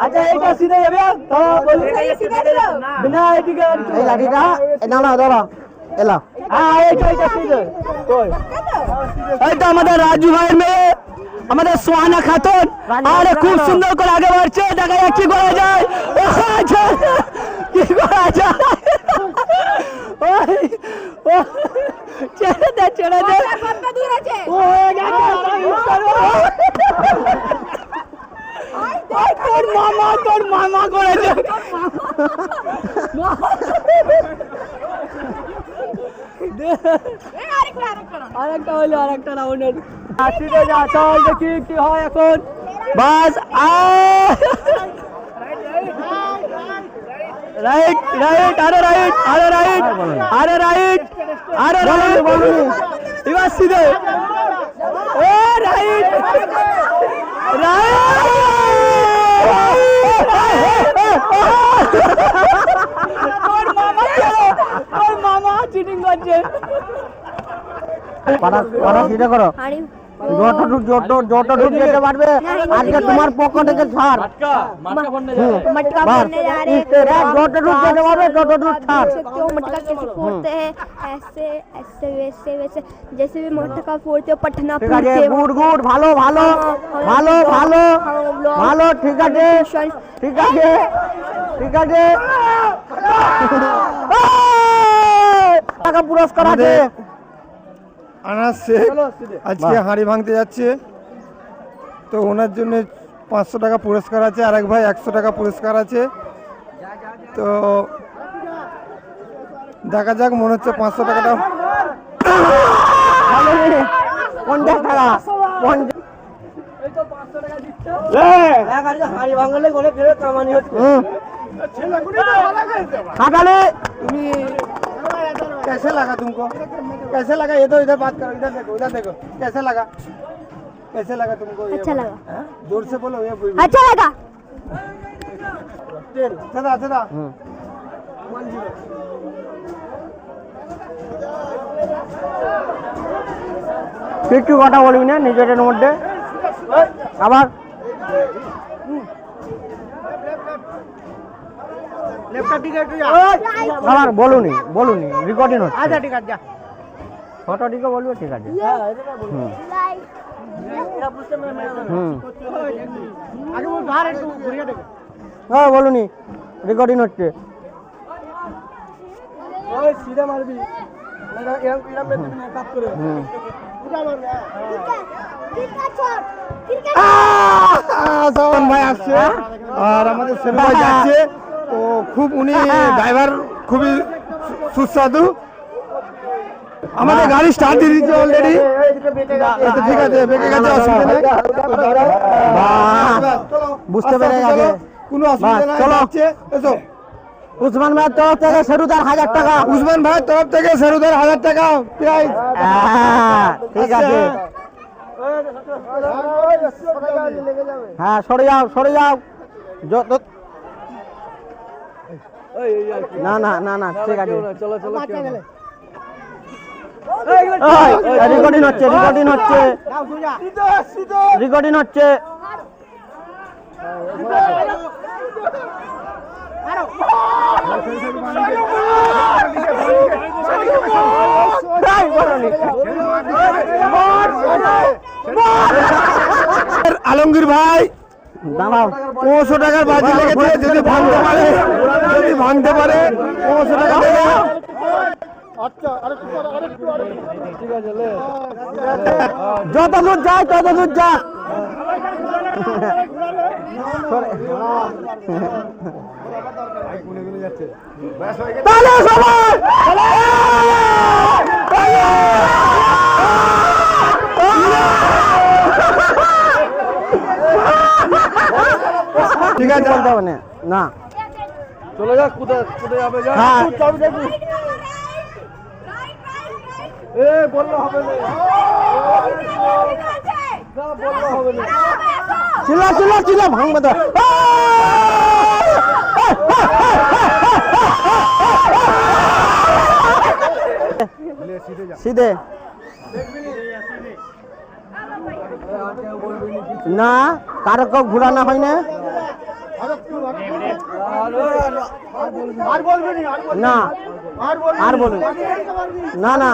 আচ্ছা এইটা সিধে যাবে তো না এদিকে এই লাঠিটা না না দাঁড়া এলা এইটা সিধে এইটা আমাদের রাজু ভাইয়ের মেয়ে আমাদের সোহানা খাতুন আরে খুব সুন্দর করে আগে বাড়ছে দেখা যাক কি করা যায় কি করা যায় ছেড়ে দে তোর মামা করেছে আরেকটা হইলো আরেকটা রাউন্ডের আসিতে যা চল দেখি কি হয় এখন বাস রাইট আরে রাইট এবার সিধে ও রাইট তোর মামা চিটিং করছে করো যতটুকু যেতে পারবে আজকে তোমার পক্ষ থেকে ছাড় যতটুকু যেতে পারবে ততটুকু ছাড় मटका कैसे फोड़ते हैं ऐसे ऐसे वैसे वैसे जैसे भी मटका फोड़ते हो पटना फोड़ते हो गुड गुड ভালো ভালো ভালো ভালো ভালো ঠিক আছে ঠিক আছে ঠিক আছে টাকা পুরস্কার আছে আনাস শেখ আজকে হাঁড়ি ভাঙতে যাচ্ছে তো ওনার জন্য 500 টাকা পুরস্কার আছে আরেক ভাই 100 টাকা পুরস্কার আছে তো দেখা যাক মনে হচ্ছে 500 টাকাটা 50 টাকা এই তো 500 টাকা দিচ্ছে এক আর হাঁড়ি ভাঙলে করে ফেরত কামানি হচ্ছে খাটালে তুমি कैसे लगा तुमको कैसे लगा ये तो इधर बात करो इधर देखो कैसे लगा तुमको अच्छा लगा जोर से बोलो ये अच्छा लगा सदा একটু কথা বলবি না নিজেদের মধ্যে আবার আমার বলুনি রেকর্ডিং হচ্ছে আচ্ছা ঠিক আছে ফটো দিকে বলবো ঠিক আছে হ্যাঁ বলুনি রেকর্ডিং হচ্ছে সিধা মারবি ভাই আসছে আর আমাদের সেলু ভাই যাচ্ছে তো খুব উনি ড্রাইভার খুবই সুস্বাদু আমাদের গাড়ি স্টার্ট দিয়ে দিচ্ছে অলরেডি ঠিক আছে বেঁকে গেছে অসুবিধা নেই বুঝতে পেরে গেছে কোনো অসুবিধা নাই যাচ্ছে এসো উসমান ভাইয়ের তরফ থেকে সেরুদার 1000 টাকা উসমান ভাইয়ের তরফ থেকে সেরুদার 1000 টাকা প্রাইজ ঠিক আছে হ্যাঁ সরে যাও না ঠিক আছে রেকর্ডিং হচ্ছে আলমগীর ভাই 500 টাকার বাজি লেগেছে যদি ভাঙতে পারে 500 টাকা দেবে যত দূর যায় তত দূর যা তাহলে সবাই ঠিক আছে বলতে হবে না চলে যাক কোথায় যাবে যা বললে হবে না চিল্লা ভাঙবে তো সিধে না কারো কেউ ঘুরানো হয় না না আর বলুন না না